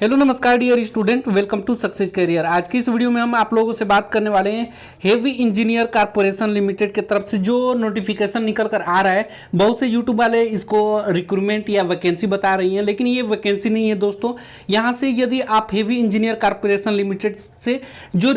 Hello नमस्कार dear student, welcome to success career. आज की इस वीडियो में हम आप लोगों से बात करने वाले हैं हेवी इंजीनियर कॉर्पोरेशन लिमिटेड की तरफ से जो नोटिफिकेशन निकल कर आ रहा है। बहुत से यूट्यूब वाले इसको रिक्रूटमेंट या वैकेंसी बता रही हैं, लेकिन ये वैकेंसी नहीं है दोस्तों। यहाँ से यदि आप हेवी इंजीनियर कॉर्पोरेशन लिमिटेड से जो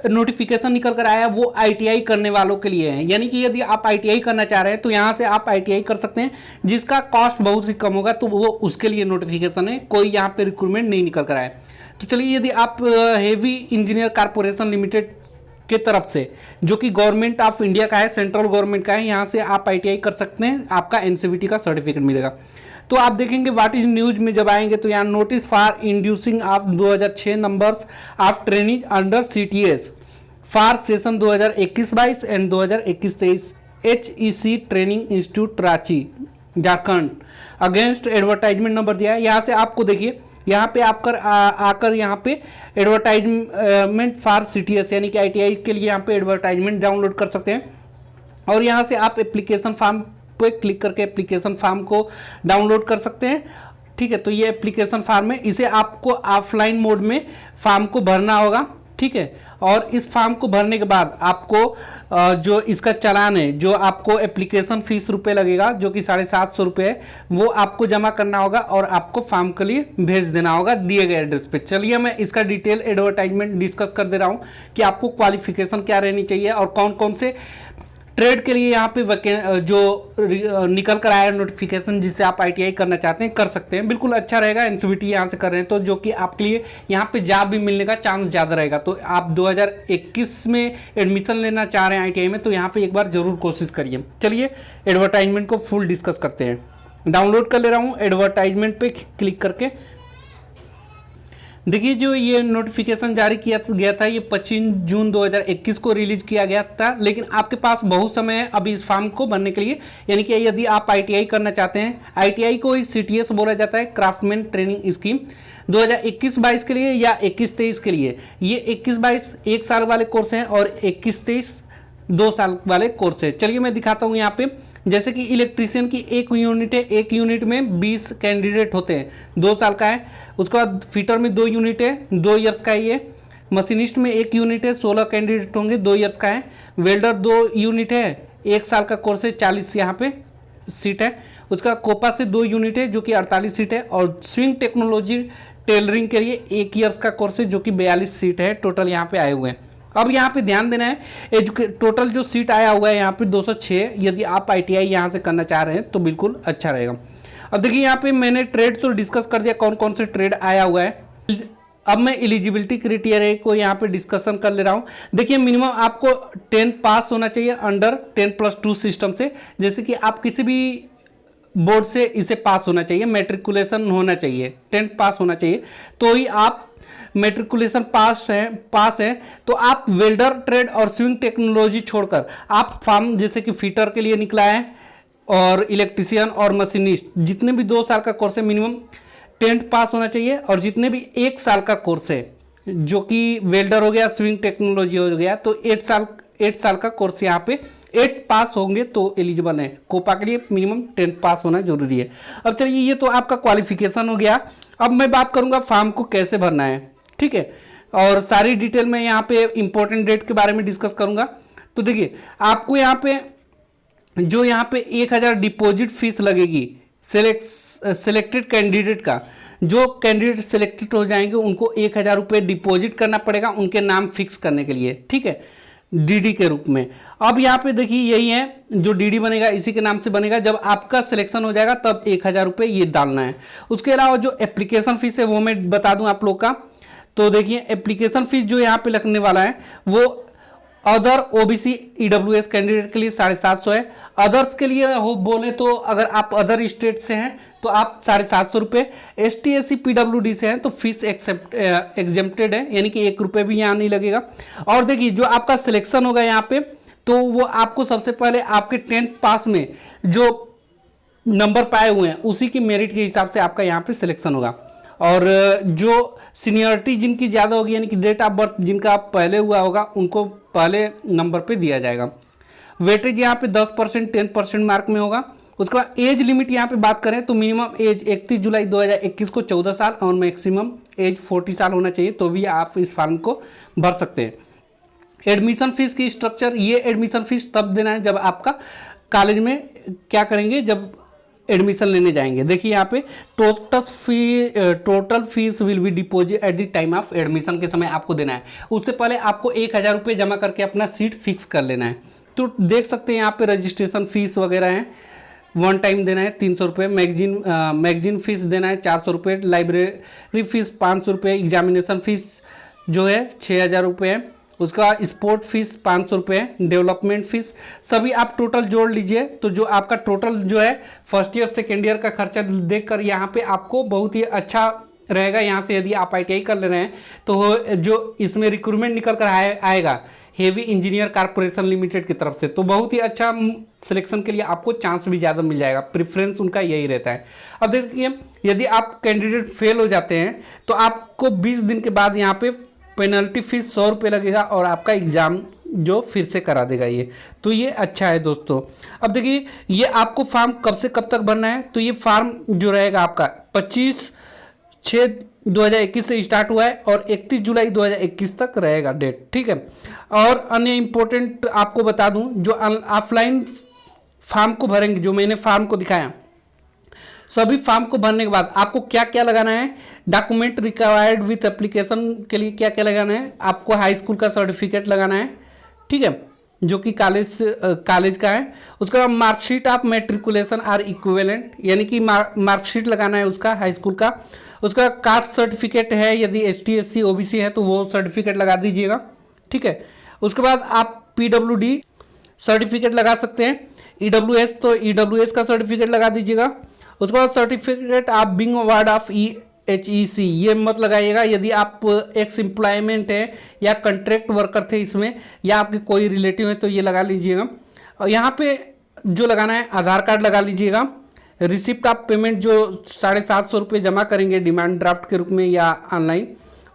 नोटिफिकेशन निकल कर आया वो आईटीआई करने वालों के लिए है। यानी कि यदि आप आईटीआई करना चाह रहे हैं तो यहाँ से आप आईटीआई कर सकते हैं, जिसका कॉस्ट बहुत ही कम होगा, तो वो उसके लिए नोटिफिकेशन है। कोई यहाँ पे रिक्रूटमेंट नहीं निकल कर आया। तो चलिए, यदि आप हेवी इंजीनियर कॉर्पोरेशन लिमिटेड के तरफ से, जो कि गवर्नमेंट ऑफ इंडिया का है, सेंट्रल गवर्नमेंट का है, यहाँ से आप आईटीआई कर सकते हैं। आपका एनसीवीटी का सर्टिफिकेट मिलेगा। तो आप देखेंगे व्हाट इज न्यूज में जब आएंगे तो यहाँ notice for inducing of 2006 numbers of training under CTS for session 2021-22 and 2021-23 HEC training institute Ranchi Jharkhand against advertisement number दिया है। यहाँ से आपको देखिए, यहाँ पे आकर यहाँ पे एडवर्टाइजमेंट फॉर सीटीएस यानी कि आईटीआई के लिए यहाँ पे एडवर्टाइजमेंट डाउनलोड कर सकते हैं। और यहाँ से आप एप्लीकेशन फॉर्म पे क्लिक करके एप्लीकेशन फॉर्म को डाउनलोड कर सकते हैं। ठीक है, तो ये एप्लीकेशन फॉर्म है, इसे आपको ऑफलाइन मोड में फॉर्म को भरना होगा। ठीक है, और इस फॉर्म को भरने के बाद आपको जो इसका चालान है, जो आपको एप्लीकेशन फीस रुपये लगेगा, जो कि 750 रुपये है, वो आपको जमा करना होगा और आपको फॉर्म के लिए भेज देना होगा दिए गए एड्रेस पे। चलिए, मैं इसका डिटेल एडवर्टाइजमेंट डिस्कस कर दे रहा हूँ कि आपको क्वालिफिकेशन क्या रहनी चाहिए और कौन कौन से ट्रेड के लिए यहाँ पे जो निकल कर आया नोटिफिकेशन, जिससे आप आईटीआई करना चाहते हैं कर सकते हैं। बिल्कुल अच्छा रहेगा। एनसीवीटी यहाँ से कर रहे हैं तो जो कि आपके लिए यहाँ पे जॉब भी मिलने का चांस ज़्यादा रहेगा। तो आप 2021 में एडमिशन लेना चाह रहे हैं आईटीआई में, तो यहाँ पे एक बार ज़रूर कोशिश करिए। चलिए, एडवर्टाइजमेंट को फुल डिस्कस करते हैं। डाउनलोड कर ले रहा हूँ एडवर्टाइजमेंट पे क्लिक करके। देखिए, जो ये नोटिफिकेशन जारी किया गया था, ये 25 जून 2021 को रिलीज किया गया था, लेकिन आपके पास बहुत समय है अभी इस फॉर्म को भरने के लिए। यानी कि यदि आप आईटीआई करना चाहते हैं, आईटीआई को सीटीएस बोला जाता है, क्राफ्टमैन ट्रेनिंग स्कीम, 2021-22 के लिए या 21-23 के लिए। ये 21-22 1 साल वाले कोर्स हैं और 21-23 2 साल वाले कोर्स है। चलिए, मैं दिखाता हूँ यहाँ पे। जैसे कि इलेक्ट्रीशियन की 1 यूनिट है, 1 यूनिट में 20 कैंडिडेट होते हैं, 2 साल का है। उसके बाद फिटर में 2 यूनिट है, 2 ईयर्स का है ये। मशीनिस्ट में 1 यूनिट है, 16 कैंडिडेट होंगे, 2 ईयर्स का है। वेल्डर 2 यूनिट है, 1 साल का कोर्स है, 40 यहाँ पे सीट है। उसका कोपा से 2 यूनिट है, जो कि 48 सीट है। और स्विंग टेक्नोलॉजी टेलरिंग के लिए 1 ईयर्स का कोर्स है, जो कि 42 सीट है टोटल यहाँ पे आए हुए हैं। अब यहाँ पे ध्यान देना है, टोटल जो सीट आया हुआ है यहाँ पे 206। यदि आप आईटीआई यहाँ से करना चाह रहे हैं तो बिल्कुल अच्छा रहेगा। अब देखिए, यहाँ पे मैंने ट्रेड तो डिस्कस कर दिया, कौन कौन से ट्रेड आया हुआ है। अब मैं एलिजिबिलिटी क्राइटेरिया को यहाँ पे डिस्कशन कर ले रहा हूँ। देखिए, मिनिमम आपको 10 पास होना चाहिए अंडर 10+2 सिस्टम से। जैसे कि आप किसी भी बोर्ड से इसे पास होना चाहिए, मैट्रिकुलेशन होना चाहिए, 10 पास होना चाहिए, तो ही आप मैट्रिकुलेशन पास है तो आप वेल्डर ट्रेड और स्विंग टेक्नोलॉजी छोड़कर आप फॉर्म, जैसे कि फिटर के लिए निकला है और इलेक्ट्रीशियन और मशीनिस्ट, जितने भी 2 साल का कोर्स है, मिनिमम 10th पास होना चाहिए। और जितने भी 1 साल का कोर्स है, जो कि वेल्डर हो गया, स्विंग टेक्नोलॉजी हो गया, तो 8 साल का कोर्स यहाँ पे 8 पास होंगे तो एलिजिबल है। कोपा के लिए मिनिमम 10th पास होना जरूरी है। अब चलिए, ये तो आपका क्वालिफिकेशन हो गया। अब मैं बात करूंगा फॉर्म को कैसे भरना है। ठीक है, और सारी डिटेल में यहाँ पे इंपॉर्टेंट डेट के बारे में डिस्कस करूंगा। तो देखिए, आपको यहाँ पे जो यहाँ पे 1000 डिपॉजिट फीस लगेगी सिलेक्टेड कैंडिडेट का। जो कैंडिडेट सिलेक्टेड हो जाएंगे उनको 1000 रुपये डिपॉजिट करना पड़ेगा उनके नाम फिक्स करने के लिए। ठीक है, डीडी के रूप में। अब यहाँ पे देखिए, यही है जो डीडी बनेगा, इसी के नाम से बनेगा। जब आपका सिलेक्शन हो जाएगा तब 1000 रुपये ये डालना है। उसके अलावा जो एप्लीकेशन फीस है वो मैं बता दूं आप लोग का। तो देखिए, एप्लीकेशन फीस जो यहाँ पे लगने वाला है वो अदर ओबीसी ईडब्ल्यूएस कैंडिडेट के लिए 750 है। अदर्स के लिए हो बोले तो, अगर आप अदर स्टेट से हैं तो आप 750 रुपये। ST SC PWD से हैं तो फीस एग्जेम्प्टेड है, यानी कि 1 रुपये भी यहाँ नहीं लगेगा। और देखिए, जो आपका सिलेक्शन होगा यहाँ पे, तो वो आपको सबसे पहले आपके 10th पास में जो नंबर पाए हुए हैं उसी की मेरिट के हिसाब से आपका यहाँ पे सिलेक्शन होगा। और जो सीनियरिटी जिनकी ज़्यादा होगी, यानी कि डेट ऑफ बर्थ जिनका पहले हुआ होगा, उनको पहले नंबर पे दिया जाएगा। वेटेज यहाँ पे 10% 10% मार्क में होगा। उसके बाद एज लिमिट यहाँ पे बात करें तो मिनिमम एज 31 जुलाई 2021 को 14 साल और मैक्सिमम एज 40 साल होना चाहिए, तो भी आप इस फॉर्म को भर सकते हैं। एडमिशन फीस की स्ट्रक्चर, ये एडमिशन फीस तब देना है जब आपका कॉलेज में क्या करेंगे, जब एडमिशन लेने जाएंगे। देखिए यहाँ पे total fees will be deposit at the time of admission के समय आपको देना है। उससे पहले आपको 1000 रुपये जमा करके अपना सीट फिक्स कर लेना है। तो देख सकते हैं यहाँ पे रजिस्ट्रेशन फीस वगैरह है, वन टाइम देना है 300 रुपये, मैगजीन फीस देना है 400 रुपये, लाइब्रेरी फीस 500 रुपये, एग्जामिनेशन फीस जो है 6000 रुपये है, उसका स्पोर्ट फीस 500 रुपये, डेवलपमेंट फीस, सभी आप टोटल जोड़ लीजिए तो जो आपका टोटल जो है फर्स्ट ईयर सेकेंड ईयर का खर्चा देखकर यहाँ पे आपको बहुत ही अच्छा रहेगा। यहाँ से यदि आप ITI कर ले रहे हैं तो जो इसमें रिक्रूटमेंट निकल कर आएगा हेवी इंजीनियर कारपोरेशन लिमिटेड की तरफ से, तो बहुत ही अच्छा सिलेक्शन के लिए आपको चांस भी ज़्यादा मिल जाएगा, प्रेफरेंस उनका यही रहता है। अब देखिए यदि आप कैंडिडेट फेल हो जाते हैं तो आपको 20 दिन के बाद यहाँ पे पेनल्टी फीस 100 रुपये लगेगा और आपका एग्ज़ाम जो फिर से करा देगा ये, तो ये अच्छा है दोस्तों। अब देखिए ये आपको फॉर्म कब से कब तक भरना है, तो ये फॉर्म जो रहेगा आपका 25/6/2021 से स्टार्ट हुआ है और 31 जुलाई 2021 तक रहेगा डेट, ठीक है। और अन्य इम्पोर्टेंट आपको बता दूं, जो ऑफलाइन फॉर्म को भरेंगे, जो मैंने फॉर्म को दिखाया, सभी फॉर्म को भरने के बाद आपको क्या क्या लगाना है, डॉक्यूमेंट रिक्वायर्ड विथ एप्लीकेशन के लिए क्या क्या लगाना है, आपको हाई स्कूल का सर्टिफिकेट लगाना है, ठीक है, जो कि कॉलेज का है। उसका बाद marksheet of matriculation or equivalent, यानी कि मार्कशीट लगाना है उसका हाई स्कूल का। उसका कास्ट सर्टिफिकेट है, यदि ST SC OBC है तो वो सर्टिफिकेट लगा दीजिएगा, ठीक है। उसके बाद आप PWD सर्टिफिकेट लगा सकते हैं, EWS तो EWS का सर्टिफिकेट लगा दीजिएगा। उसके बाद सर्टिफिकेट आप बिंग अवार्ड ऑफ EHEC ये मत लगाइएगा यदि आप एक्स एम्प्लॉयमेंट है या कॉन्ट्रैक्ट वर्कर थे इसमें, या आपके कोई रिलेटिव है तो ये लगा लीजिएगा। और यहाँ पे जो लगाना है आधार कार्ड लगा लीजिएगा। रिसिप्ट ऑफ पेमेंट जो 750 रुपये जमा करेंगे डिमांड ड्राफ्ट के रूप में या ऑनलाइन,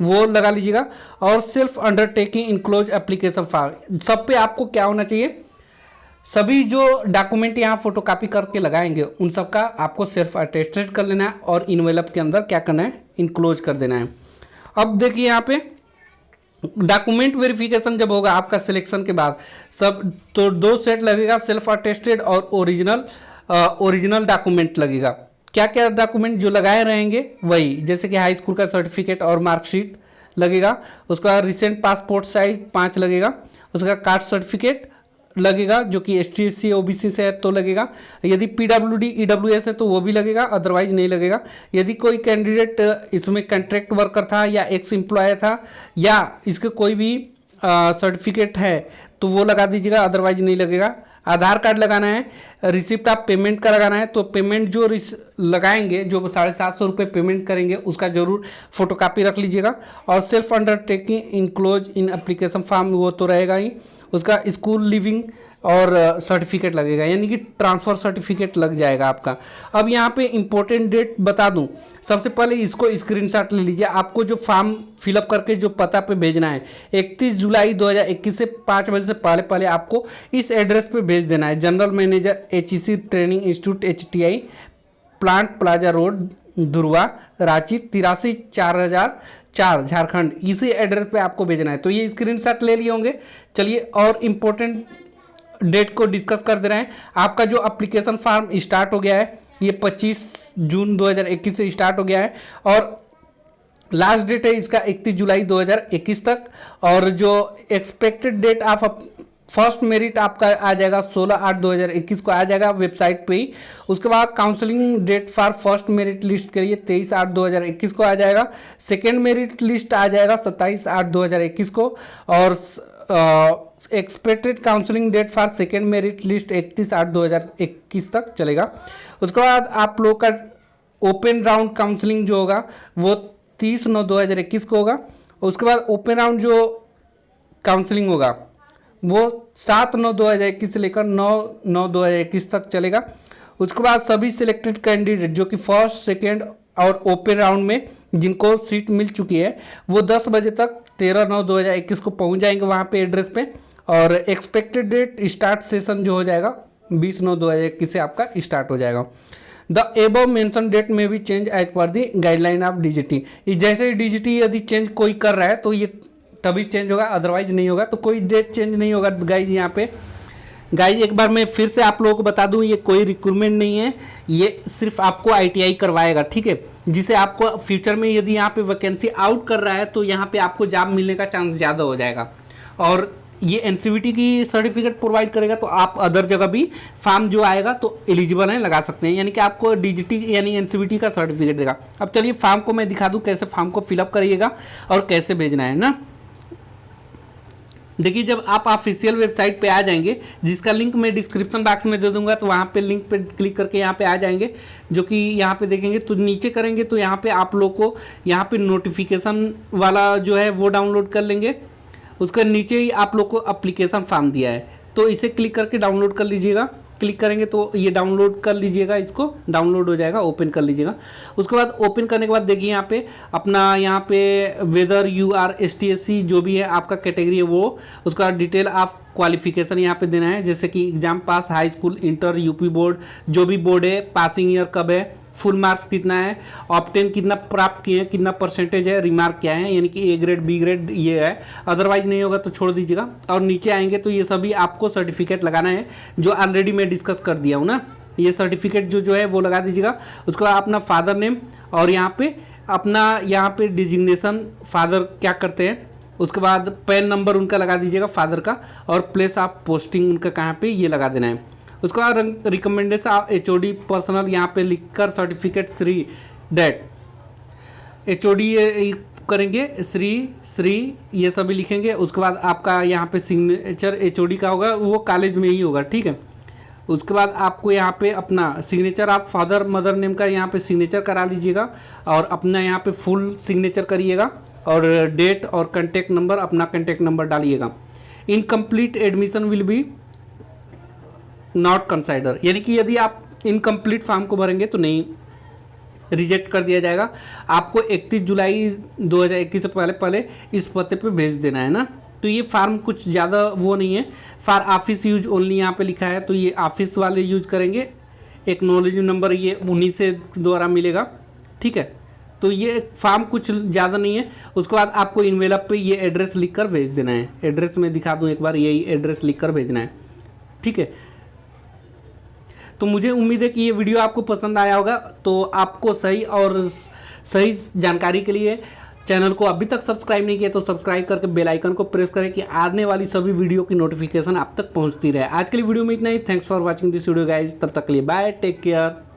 वो लगा लीजिएगा। और self undertaking enclose application form, सब पे आपको क्या होना चाहिए, सभी जो डॉक्यूमेंट यहाँ फोटोकॉपी करके लगाएंगे उन सब का आपको सेल्फ अटेस्टेड कर लेना है और इनवेलप के अंदर क्या करना है, इनक्लोज कर देना है। अब देखिए यहाँ पे डॉक्यूमेंट वेरिफिकेशन जब होगा आपका सिलेक्शन के बाद सब, तो 2 सेट लगेगा, सेल्फ अटेस्टेड और ओरिजिनल डॉक्यूमेंट लगेगा। क्या क्या डॉक्यूमेंट जो लगाए रहेंगे वही, जैसे कि हाई स्कूल का सर्टिफिकेट और मार्कशीट लगेगा, उसका रिसेंट पासपोर्ट साइज 5 लगेगा, उसका कास्ट सर्टिफिकेट लगेगा जो कि ST SC OBC से है तो लगेगा, यदि PWD EWS है तो वो भी लगेगा, अदरवाइज नहीं लगेगा। यदि कोई कैंडिडेट इसमें कॉन्ट्रैक्ट वर्कर था या एक्स एम्प्लॉय था या इसके कोई भी सर्टिफिकेट है तो वो लगा दीजिएगा, अदरवाइज नहीं लगेगा। आधार कार्ड लगाना है, रिसिप्ट ऑफ पेमेंट का लगाना है, तो पेमेंट जो लगाएंगे, जो 750 रुपये पेमेंट करेंगे उसका जरूर फोटोकॉपी रख लीजिएगा। और self undertaking enclose in application form वो तो रहेगा ही, उसका स्कूल लिविंग और सर्टिफिकेट लगेगा, यानी कि ट्रांसफ़र सर्टिफिकेट लग जाएगा आपका। अब यहाँ पे इंपॉर्टेंट डेट बता दूँ, सबसे पहले इसको स्क्रीनशॉट ले लीजिए। आपको जो फॉर्म फिलअप करके जो पता पे भेजना है 31 जुलाई 2021 से 5 बजे से पहले आपको इस एड्रेस पे भेज देना है। General manager HEC training institute HTI, plant plaza road, दुर्वा, रांची 83/4004 झारखंड, इसी एड्रेस पे आपको भेजना है। तो ये स्क्रीनशॉट ले लिए होंगे। चलिए और इम्पोर्टेंट डेट को डिस्कस कर दे रहे हैं। आपका जो एप्लीकेशन फॉर्म स्टार्ट हो गया है, ये 25 जून 2021 से स्टार्ट हो गया है और लास्ट डेट है इसका 31 जुलाई 2021 तक। और जो expected date of first merit आपका आ जाएगा 16/8/2021 को आ जाएगा वेबसाइट पे ही। उसके बाद counselling date for first merit list के लिए 23/8/2021 को आ जाएगा। सेकेंड मेरिट लिस्ट आ जाएगा 27/8/2021 को। और expected counselling date for second merit list 31/8/2021 तक चलेगा। उसके बाद आप लोग का ओपन राउंड काउंसलिंग जो होगा वो 30/9/2021 को होगा। उसके बाद ओपन राउंड जो काउंसलिंग होगा वो 7/9/2021 से लेकर 9/9/2021 तक चलेगा। उसके बाद सभी सिलेक्टेड कैंडिडेट जो कि फर्स्ट सेकेंड और ओपन राउंड में जिनको सीट मिल चुकी है वो 10 बजे तक 13/9/2021 को पहुंच जाएंगे वहाँ पे एड्रेस पे। और एक्सपेक्टेड डेट स्टार्ट सेशन जो हो जाएगा 20/9/2021 से आपका स्टार्ट हो जाएगा। द एबव मेंशन डेट में भी change as per the guideline of DGT. जैसे डीजीटी यदि चेंज कोई कर रहा है तो ये तभी चेंज होगा, अदरवाइज नहीं होगा। तो कोई डेट चेंज नहीं होगा गाइज। यहाँ पे गाइज एक बार मैं फिर से आप लोगों को बता दूं, ये कोई रिक्रूटमेंट नहीं है, ये सिर्फ आपको आईटीआई करवाएगा, ठीक है, जिसे आपको फ्यूचर में यदि यहाँ पे वैकेंसी आउट कर रहा है तो यहाँ पे आपको जॉब मिलने का चांस ज़्यादा हो जाएगा। और ये एनसीवीटी की सर्टिफिकेट प्रोवाइड करेगा, तो आप अदर जगह भी फॉर्म जो आएगा तो एलिजिबल है, लगा सकते हैं। यानी कि आपको डीजीटी यानी एनसीवीटी का सर्टिफिकेट देगा। अब चलिए फॉर्म को मैं दिखा दूं कैसे फॉर्म को फिलअप करिएगा और कैसे भेजना है ना। देखिए, जब आप ऑफिशियल वेबसाइट पे आ जाएंगे, जिसका लिंक मैं डिस्क्रिप्शन बॉक्स में दे दूंगा, तो वहाँ पे लिंक पे क्लिक करके यहाँ पे आ जाएंगे, जो कि यहाँ पे देखेंगे तो नीचे करेंगे तो यहाँ पे आप लोग को यहाँ पे नोटिफिकेशन वाला जो है वो डाउनलोड कर लेंगे। उसका नीचे ही आप लोग को एप्लीकेशन फॉर्म दिया है, तो इसे क्लिक करके डाउनलोड कर लीजिएगा। क्लिक करेंगे तो ये डाउनलोड कर लीजिएगा, इसको डाउनलोड हो जाएगा, ओपन कर लीजिएगा। उसके बाद ओपन करने के बाद देखिए यहाँ पे अपना यहाँ पे वेदर यू आर STSC जो भी है आपका कैटेगरी है वो, उसका डिटेल आप क्वालिफिकेशन यहाँ पे देना है, जैसे कि एग्जाम पास, high school, inter, UP board, जो भी बोर्ड है, पासिंग ईयर कब है, फुल मार्क्स कितना है, ऑप्टेन कितना प्राप्त किए हैं, कितना परसेंटेज है, रिमार्क क्या है, यानी कि A ग्रेड B ग्रेड ये है, अदरवाइज नहीं होगा तो छोड़ दीजिएगा। और नीचे आएंगे तो ये सभी आपको सर्टिफिकेट लगाना है, जो ऑलरेडी मैं डिस्कस कर दिया हूँ ना, ये सर्टिफिकेट जो है वो लगा दीजिएगा। उसके बाद अपना फादर नेम और यहाँ पे अपना यहाँ पे डिजिग्नेशन फादर क्या करते हैं, उसके बाद पैन नंबर उनका लगा दीजिएगा फादर का, और प्लेस ऑफ पोस्टिंग उनका कहाँ पे ये लगा देना है। उसके बाद रिकमेंडेशन HOD पर्सनल यहाँ पे लिखकर सर्टिफिकेट श्री डेट HOD ये करेंगे, श्री ये सभी लिखेंगे। उसके बाद आपका यहाँ पे सिग्नेचर HOD का होगा, वो कॉलेज में ही होगा, ठीक है। उसके बाद आपको यहाँ पे अपना सिग्नेचर आप फादर मदर नेम का यहाँ पे सिग्नेचर करा लीजिएगा, और अपना यहाँ पे फुल सिग्नेचर करिएगा, और डेट और कॉन्टैक्ट नंबर, अपना कॉन्टैक्ट नंबर डालिएगा। Incomplete admission will be not consider, यानी कि यदि आप इनकम्प्लीट फॉर्म को भरेंगे तो नहीं, रिजेक्ट कर दिया जाएगा। आपको 31 जुलाई 2021 से पहले इस पते पे भेज देना है ना। तो ये फार्म कुछ ज़्यादा वो नहीं है, फॉर ऑफिस यूज ओनली यहाँ पे लिखा है, तो ये ऑफिस वाले यूज करेंगे। एक्नॉलेजमेंट नंबर ये उन्हीं से द्वारा मिलेगा, ठीक है। तो ये फॉर्म कुछ ज़्यादा नहीं है। उसके बाद आपको इनवेलप पे ये एड्रेस लिख कर भेज देना है। एड्रेस मैं दिखा दूँ एक बार, यही एड्रेस लिख कर भेजना है, ठीक है। तो मुझे उम्मीद है कि ये वीडियो आपको पसंद आया होगा। तो आपको सही जानकारी के लिए चैनल को अभी तक सब्सक्राइब नहीं किया तो सब्सक्राइब करके बेल आइकन को प्रेस करें कि आने वाली सभी वीडियो की नोटिफिकेशन आप तक पहुंचती रहे। आज के लिए वीडियो में इतना ही। Thanks for watching this video guys. तब तक के लिए बाय, टेक केयर।